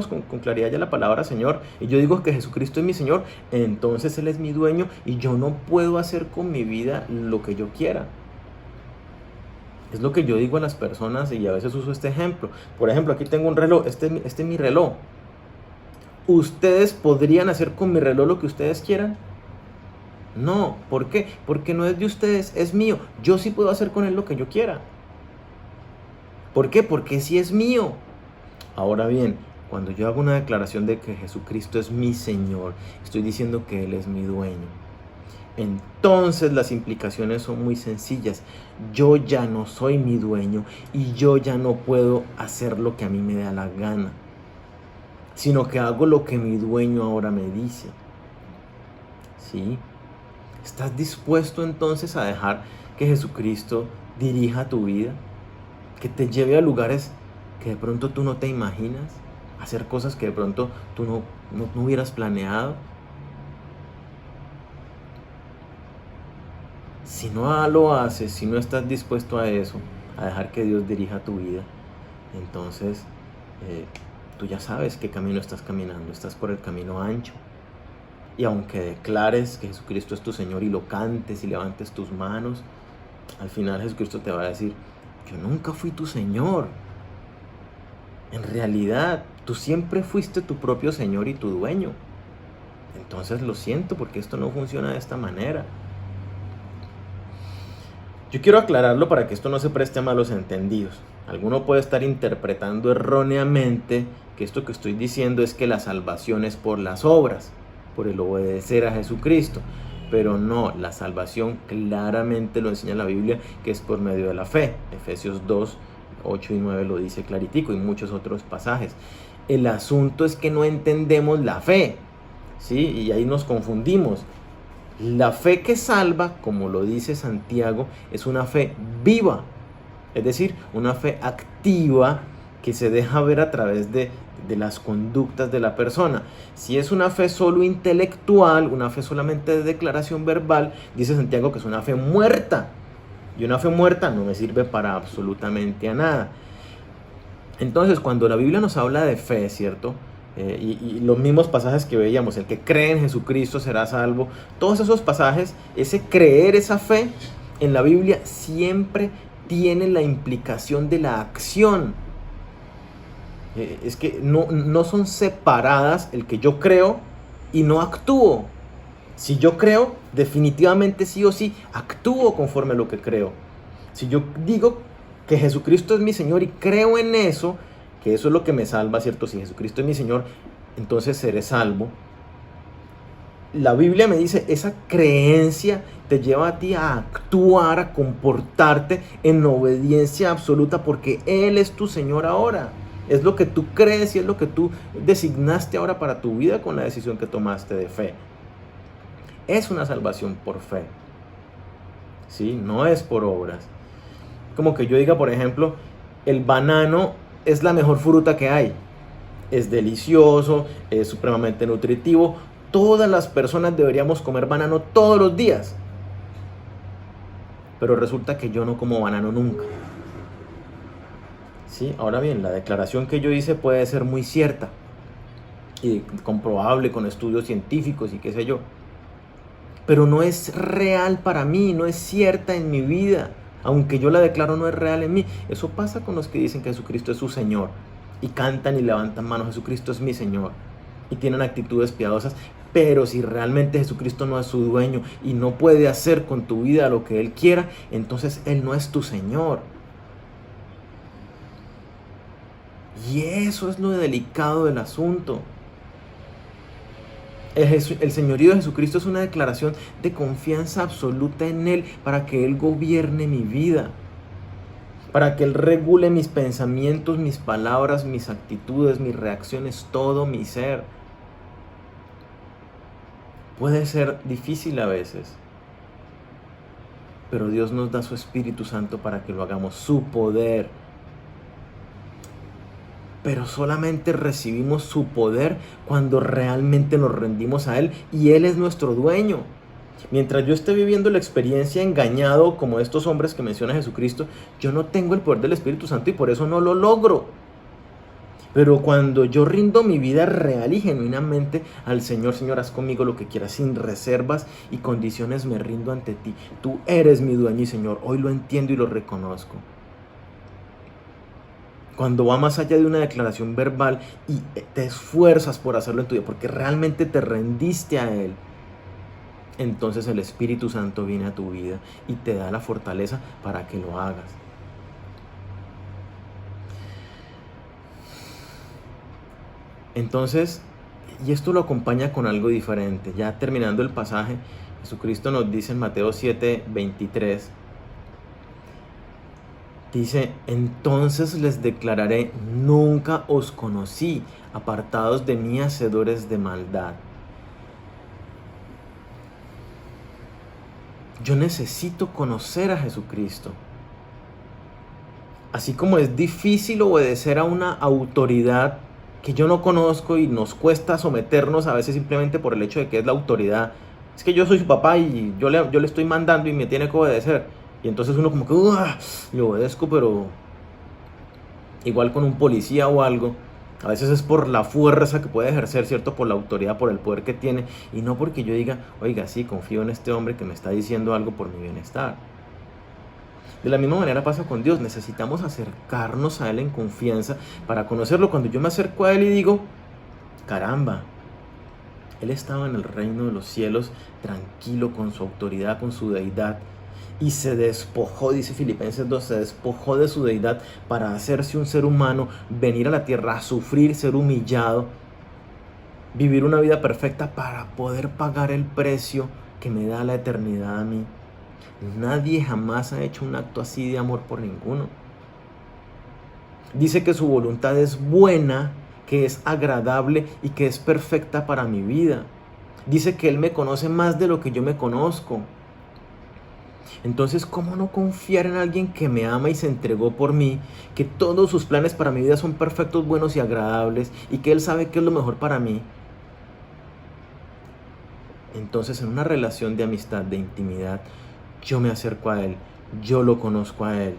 con claridad ya la palabra Señor. Y yo digo que Jesucristo es mi Señor, entonces Él es mi dueño y yo no puedo hacer con mi vida lo que yo quiera. Es lo que yo digo a las personas y a veces uso este ejemplo. Por ejemplo, aquí tengo un reloj, este es mi reloj. ¿Ustedes podrían hacer con mi reloj lo que ustedes quieran? No, ¿por qué? Porque no es de ustedes, es mío. Yo sí puedo hacer con él lo que yo quiera. ¿Por qué? Porque sí es mío. Ahora bien, cuando yo hago una declaración de que Jesucristo es mi Señor, estoy diciendo que Él es mi dueño. Entonces las implicaciones son muy sencillas. Yo ya no soy mi dueño y yo ya no puedo hacer lo que a mí me da la gana, sino que hago lo que mi dueño ahora me dice. ¿Sí? ¿Estás dispuesto entonces a dejar que Jesucristo dirija tu vida? Que te lleve a lugares que de pronto tú no te imaginas, a hacer cosas que de pronto tú no hubieras planeado. Si no lo haces, si no estás dispuesto a eso, a dejar que Dios dirija tu vida, entonces tú ya sabes qué camino estás caminando, estás por el camino ancho. Y aunque declares que Jesucristo es tu Señor y lo cantes y levantes tus manos, al final Jesucristo te va a decir, yo nunca fui tu Señor. En realidad, tú siempre fuiste tu propio Señor y tu dueño. Entonces lo siento porque esto no funciona de esta manera. Yo quiero aclararlo para que esto no se preste a malos entendidos. Alguno puede estar interpretando erróneamente que esto que estoy diciendo es que la salvación es por las obras, por el obedecer a Jesucristo. Pero no, la salvación claramente lo enseña la Biblia, que es por medio de la fe. Efesios 2, 8 y 9 lo dice claritico y muchos otros pasajes. El asunto es que no entendemos la fe, ¿sí? Y ahí nos confundimos. La fe que salva, como lo dice Santiago, es una fe viva, es decir, una fe activa que se deja ver a través de las conductas de la persona. Si es una fe solo intelectual, una fe solamente de declaración verbal, dice Santiago que es una fe muerta. Y una fe muerta no me sirve para absolutamente a nada. Entonces, cuando la Biblia nos habla de fe, ¿cierto? Y los mismos pasajes que veíamos, el que cree en Jesucristo será salvo, todos esos pasajes, ese creer, esa fe en la Biblia siempre tiene la implicación de la acción. Es que no son separadas el que yo creo y no actúo. Si yo creo, definitivamente sí o sí, actúo conforme a lo que creo. Si yo digo que Jesucristo es mi Señor y creo en eso, que eso es lo que me salva, ¿cierto? Si Jesucristo es mi Señor, entonces seré salvo. La Biblia me dice, esa creencia te lleva a ti a actuar, a comportarte en obediencia absoluta, porque Él es tu Señor ahora. Es lo que tú crees y es lo que tú designaste ahora para tu vida con la decisión que tomaste de fe. Es una salvación por fe, ¿sí? No es por obras. Como que yo diga, por ejemplo, el banano es la mejor fruta que hay. Es delicioso, es supremamente nutritivo. Todas las personas deberíamos comer banano todos los días. Pero resulta que yo no como banano nunca. ¿Sí? Ahora bien, la declaración que yo hice puede ser muy cierta y comprobable con estudios científicos y qué sé yo. Pero no es real para mí, no es cierta en mi vida. Aunque yo la declaro, no es real en mí. Eso pasa con los que dicen que Jesucristo es su Señor y cantan y levantan manos: Jesucristo es mi Señor, y tienen actitudes piadosas. Pero si realmente Jesucristo no es su dueño y no puede hacer con tu vida lo que Él quiera, entonces Él no es tu Señor. Y eso es lo delicado del asunto. El señorío de Jesucristo es una declaración de confianza absoluta en Él para que Él gobierne mi vida, para que Él regule mis pensamientos, mis palabras, mis actitudes, mis reacciones, todo mi ser. Puede ser difícil a veces, pero Dios nos da su Espíritu Santo para que lo hagamos, su poder. Pero solamente recibimos su poder cuando realmente nos rendimos a Él y Él es nuestro dueño. Mientras yo esté viviendo la experiencia engañado como estos hombres que menciona Jesucristo, yo no tengo el poder del Espíritu Santo y por eso no lo logro. Pero cuando yo rindo mi vida real y genuinamente al Señor: Señor, haz conmigo lo que quieras, sin reservas y condiciones me rindo ante ti. Tú eres mi dueño y Señor, hoy lo entiendo y lo reconozco. Cuando va más allá de una declaración verbal y te esfuerzas por hacerlo en tu vida, porque realmente te rendiste a Él, entonces el Espíritu Santo viene a tu vida y te da la fortaleza para que lo hagas. Entonces, y esto lo acompaña con algo diferente. Ya terminando el pasaje, Jesucristo nos dice en Mateo 7:23, dice: entonces les declararé, nunca os conocí, apartados de mí, hacedores de maldad. Yo necesito conocer a Jesucristo. Así como es difícil obedecer a una autoridad que yo no conozco y nos cuesta someternos a veces simplemente por el hecho de que es la autoridad. Es que yo soy su papá y yo le estoy mandando y me tiene que obedecer. Y entonces uno como que le obedezco, pero igual con un policía o algo. A veces es por la fuerza que puede ejercer, ¿cierto? Por la autoridad, por el poder que tiene. Y no porque yo diga, oiga, sí, confío en este hombre que me está diciendo algo por mi bienestar. De la misma manera pasa con Dios. Necesitamos acercarnos a Él en confianza para conocerlo. Cuando yo me acerco a Él y digo, caramba, Él estaba en el reino de los cielos tranquilo, con su autoridad, con su deidad, y se despojó, dice Filipenses 2, se despojó de su deidad para hacerse un ser humano, venir a la tierra a sufrir, ser humillado, vivir una vida perfecta para poder pagar el precio que me da la eternidad a mí. Nadie jamás ha hecho un acto así de amor por ninguno. Dice que su voluntad es buena, que es agradable y que es perfecta para mi vida. Dice que Él me conoce más de lo que yo me conozco. Entonces, ¿cómo no confiar en alguien que me ama y se entregó por mí, que todos sus planes para mi vida son perfectos, buenos y agradables, y que Él sabe qué es lo mejor para mí? Entonces, en una relación de amistad, de intimidad, yo me acerco a Él, yo lo conozco a Él,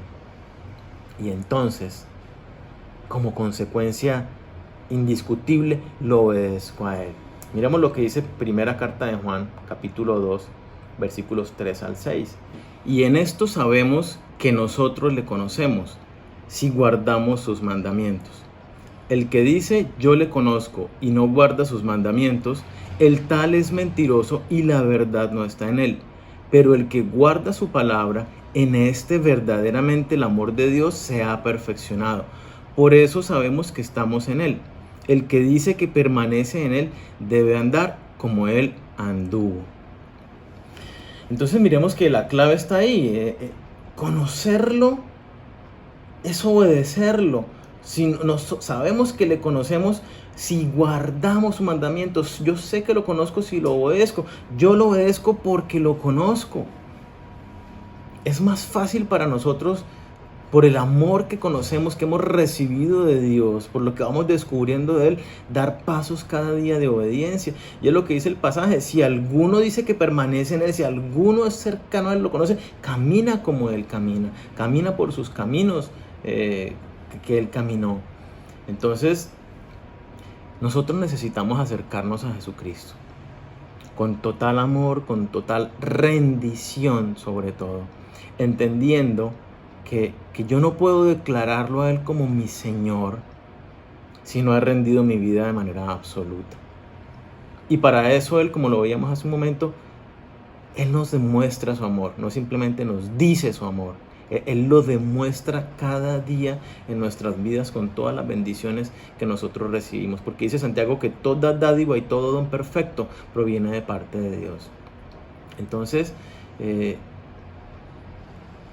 y entonces, como consecuencia indiscutible, lo obedezco a Él. Miremos lo que dice primera carta de Juan, capítulo 2, versículos 3 al 6. Y en esto sabemos que nosotros le conocemos, si guardamos sus mandamientos. El que dice, yo le conozco, y no guarda sus mandamientos, el tal es mentiroso y la verdad no está en él. Pero el que guarda su palabra, en este verdaderamente el amor de Dios se ha perfeccionado. Por eso sabemos que estamos en Él. El que dice que permanece en Él debe andar como Él anduvo. Entonces miremos que la clave está ahí. Conocerlo es obedecerlo. Si sabemos que le conocemos, si guardamos sus mandamientos, yo sé que lo conozco si lo obedezco. Yo lo obedezco porque lo conozco. Es más fácil para nosotros, por el amor que conocemos, que hemos recibido de Dios, por lo que vamos descubriendo de Él, dar pasos cada día de obediencia. Y es lo que dice el pasaje: si alguno dice que permanece en Él, si alguno es cercano a Él, lo conoce, camina como Él camina, camina por sus caminos que Él caminó. Entonces, nosotros necesitamos acercarnos a Jesucristo con total amor, con total rendición sobre todo, entendiendo que yo no puedo declararlo a Él como mi Señor si no he rendido mi vida de manera absoluta. Y para eso Él, como lo veíamos hace un momento, Él nos demuestra su amor, no simplemente nos dice su amor. Él lo demuestra cada día en nuestras vidas con todas las bendiciones que nosotros recibimos. Porque dice Santiago que toda dádiva y todo don perfecto proviene de parte de Dios. Entonces,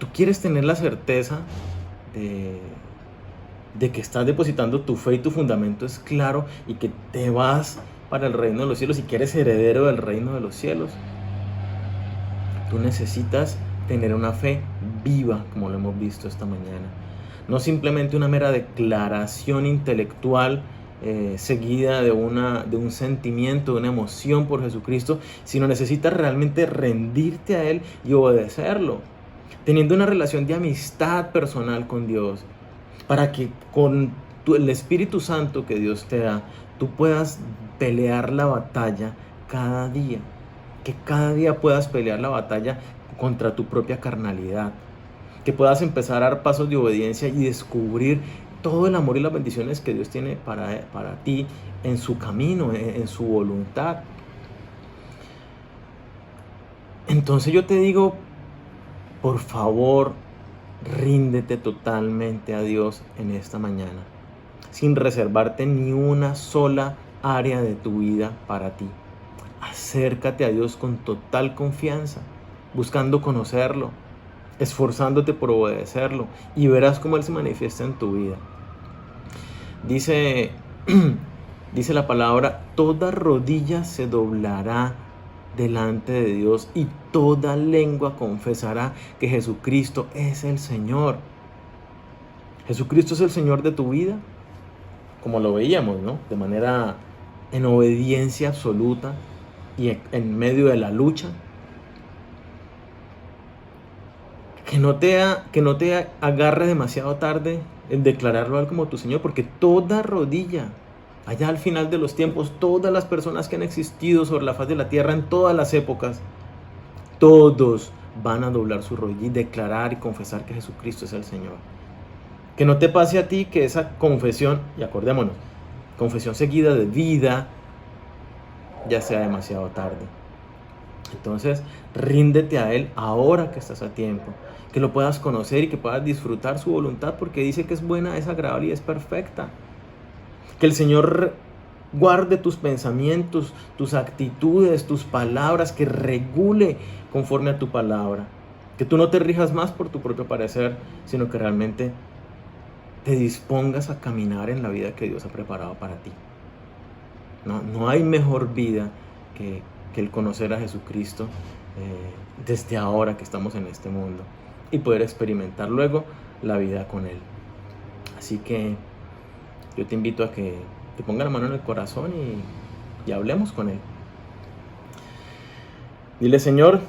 tú quieres tener la certeza de que estás depositando tu fe y tu fundamento es claro y que te vas para el reino de los cielos y que eres heredero del reino de los cielos. Tú necesitas tener una fe viva, como lo hemos visto esta mañana. No simplemente una mera declaración intelectual seguida de un sentimiento, de una emoción por Jesucristo, sino necesitas realmente rendirte a Él y obedecerlo, teniendo una relación de amistad personal con Dios, para que con el Espíritu Santo que Dios te da, tú puedas pelear la batalla cada día. Que cada día puedas pelear la batalla contra tu propia carnalidad. Que puedas empezar a dar pasos de obediencia y descubrir todo el amor y las bendiciones que Dios tiene para ti en su camino, en su voluntad. Entonces yo te digo, por favor, ríndete totalmente a Dios en esta mañana, sin reservarte ni una sola área de tu vida para ti. Acércate a Dios con total confianza, buscando conocerlo, esforzándote por obedecerlo, y verás cómo Él se manifiesta en tu vida. Dice la palabra: toda rodilla se doblará delante de Dios y toda lengua confesará que Jesucristo es el Señor. Jesucristo es el Señor de tu vida, como lo veíamos, ¿no? De manera en obediencia absoluta y en medio de la lucha. Que no te agarre demasiado tarde en declararlo a Él como tu Señor, porque toda rodilla, allá al final de los tiempos, todas las personas que han existido sobre la faz de la tierra en todas las épocas, todos van a doblar su rodilla y declarar y confesar que Jesucristo es el Señor. Que no te pase a ti que esa confesión, y acordémonos, confesión seguida de vida, ya sea demasiado tarde. Entonces, ríndete a Él ahora que estás a tiempo, que lo puedas conocer y que puedas disfrutar su voluntad, porque dice que es buena, es agradable y es perfecta. Que el Señor guarde tus pensamientos, tus actitudes, tus palabras, que regule conforme a tu palabra. Que tú no te rijas más por tu propio parecer, sino que realmente te dispongas a caminar en la vida que Dios ha preparado para ti. No hay mejor vida que el conocer a Jesucristo desde ahora que estamos en este mundo y poder experimentar luego la vida con Él. Así que yo te invito a que te ponga la mano en el corazón y hablemos con Él. Dile: Señor,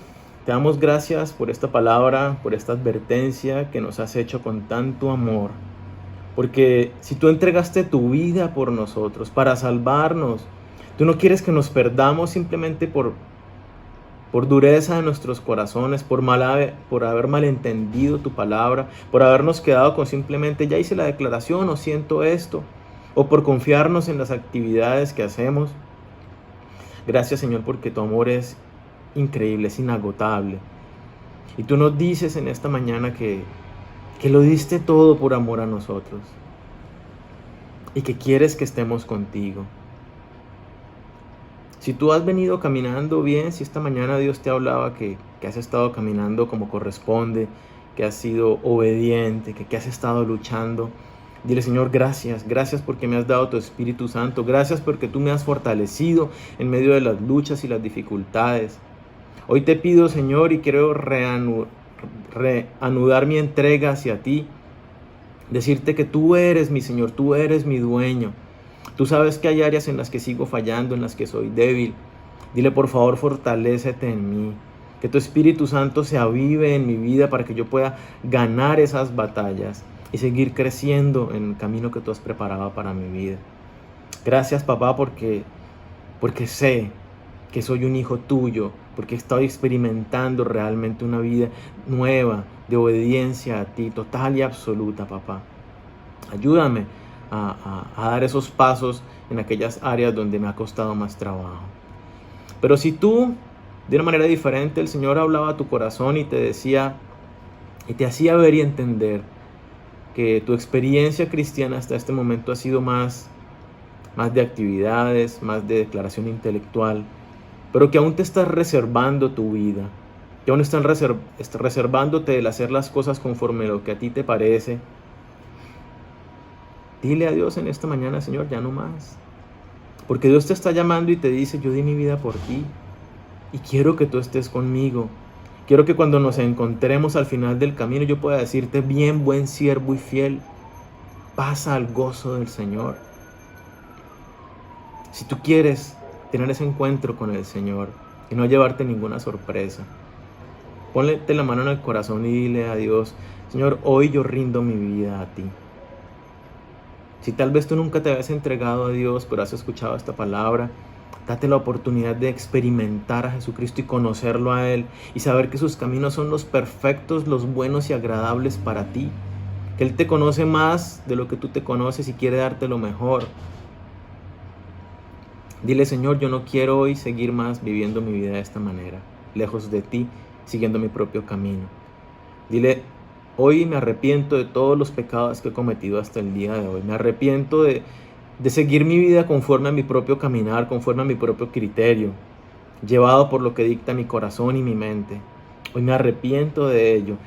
te damos gracias por esta palabra, por esta advertencia que nos has hecho con tanto amor. Porque si tú entregaste tu vida por nosotros, para salvarnos, tú no quieres que nos perdamos simplemente por dureza de nuestros corazones, por haber malentendido tu palabra, por habernos quedado con simplemente ya hice la declaración o siento esto, o por confiarnos en las actividades que hacemos. Gracias, Señor, porque tu amor es increíble, es inagotable. Y tú nos dices en esta mañana que lo diste todo por amor a nosotros y que quieres que estemos contigo. Si tú has venido caminando bien, si esta mañana Dios te hablaba que has estado caminando como corresponde, que has sido obediente, que has estado luchando, dile: Señor, gracias, gracias porque me has dado tu Espíritu Santo, gracias porque tú me has fortalecido en medio de las luchas y las dificultades. Hoy te pido, Señor, y quiero reanudar mi entrega hacia ti, decirte que tú eres mi Señor, tú eres mi dueño. Tú sabes que hay áreas en las que sigo fallando, en las que soy débil. Dile: por favor, fortalécete en mí. Que tu Espíritu Santo se avive en mi vida para que yo pueda ganar esas batallas y seguir creciendo en el camino que tú has preparado para mi vida. Gracias, papá, porque sé que soy un hijo tuyo, porque estoy experimentando realmente una vida nueva de obediencia a ti, total y absoluta, papá. Ayúdame a dar esos pasos en aquellas áreas donde me ha costado más trabajo. Pero si tú, de una manera diferente, el Señor hablaba a tu corazón y te decía, y te hacía ver y entender que tu experiencia cristiana hasta este momento ha sido más de actividades, más de declaración intelectual, pero que aún te estás reservando tu vida, que aún estás reservándote el hacer las cosas conforme lo que a ti te parece. Dile a Dios en esta mañana: Señor, ya no más. Porque Dios te está llamando y te dice: yo di mi vida por ti y quiero que tú estés conmigo. Quiero que cuando nos encontremos al final del camino yo pueda decirte: bien, buen siervo y fiel, pasa al gozo del Señor. Si tú quieres tener ese encuentro con el Señor y no llevarte ninguna sorpresa, ponle la mano en el corazón y dile a Dios: Señor, hoy yo rindo mi vida a ti. Si tal vez tú nunca te habías entregado a Dios, pero has escuchado esta palabra, date la oportunidad de experimentar a Jesucristo y conocerlo a Él y saber que sus caminos son los perfectos, los buenos y agradables para ti. Que Él te conoce más de lo que tú te conoces y quiere darte lo mejor. Dile: Señor, yo no quiero hoy seguir más viviendo mi vida de esta manera, lejos de ti, siguiendo mi propio camino. Dile: hoy me arrepiento de todos los pecados que he cometido hasta el día de hoy. Me arrepiento de seguir mi vida conforme a mi propio caminar, conforme a mi propio criterio, llevado por lo que dicta mi corazón y mi mente. Hoy me arrepiento de ello.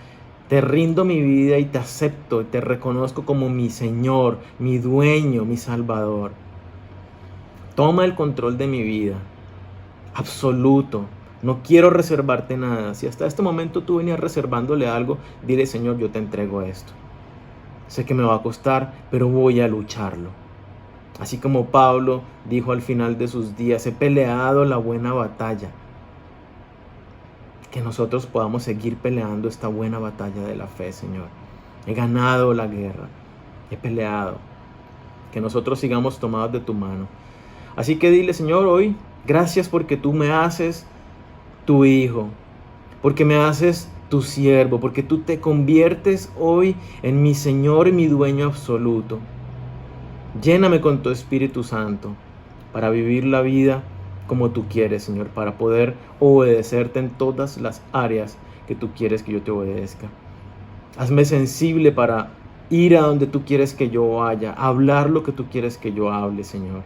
Te rindo mi vida y te acepto y te reconozco como mi Señor, mi dueño, mi Salvador. Toma el control de mi vida, absoluto. No quiero reservarte nada. Si hasta este momento tú venías reservándole algo, dile: Señor, yo te entrego esto. Sé que me va a costar, pero voy a lucharlo. Así como Pablo dijo al final de sus días: he peleado la buena batalla. Que nosotros podamos seguir peleando esta buena batalla de la fe, Señor. He ganado la guerra, he peleado. Que nosotros sigamos tomados de tu mano. Así que dile: Señor, hoy, gracias porque tú me haces tu hijo, porque me haces tu siervo, porque tú te conviertes hoy en mi Señor y mi dueño absoluto. Lléname con tu Espíritu Santo para vivir la vida como tú quieres, Señor, para poder obedecerte en todas las áreas que tú quieres que yo te obedezca. Hazme sensible para ir a donde tú quieres que yo vaya, hablar lo que tú quieres que yo hable, Señor.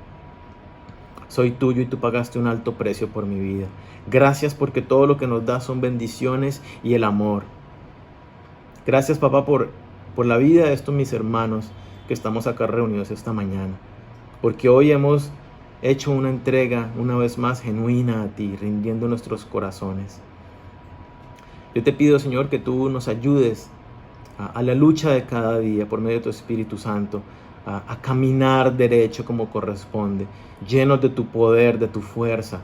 Soy tuyo y tú pagaste un alto precio por mi vida. Gracias porque todo lo que nos das son bendiciones y el amor. Gracias, papá, por la vida de estos mis hermanos que estamos acá reunidos esta mañana. Porque hoy hemos hecho una entrega una vez más genuina a ti, rindiendo nuestros corazones. Yo te pido, Señor, que tú nos ayudes a la lucha de cada día por medio de tu Espíritu Santo, a caminar derecho como corresponde, llenos de tu poder, de tu fuerza,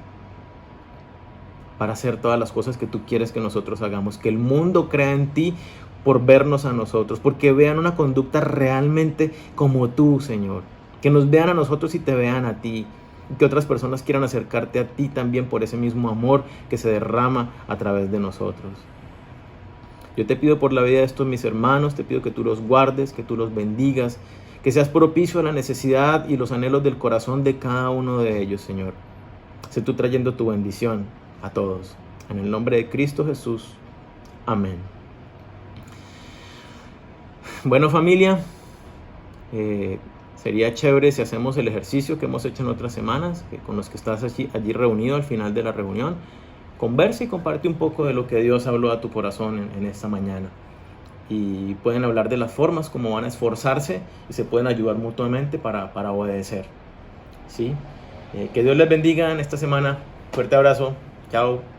para hacer todas las cosas que tú quieres que nosotros hagamos. Que el mundo crea en ti por vernos a nosotros, porque vean una conducta realmente como tú, Señor. Que nos vean a nosotros y te vean a ti. Y que otras personas quieran acercarte a ti también por ese mismo amor que se derrama a través de nosotros. Yo te pido por la vida de estos mis hermanos, te pido que tú los guardes, que tú los bendigas, que seas propicio a la necesidad y los anhelos del corazón de cada uno de ellos, Señor. Sé tú trayendo tu bendición a todos. En el nombre de Cristo Jesús. Amén. Bueno, familia, Sería chévere si hacemos el ejercicio que hemos hecho en otras semanas, que con los que estás allí reunido al final de la reunión, conversa y comparte un poco de lo que Dios habló a tu corazón en esta mañana. Y pueden hablar de las formas como van a esforzarse y se pueden ayudar mutuamente para obedecer. ¿Sí? Que Dios les bendiga en esta semana. Fuerte abrazo. Chao.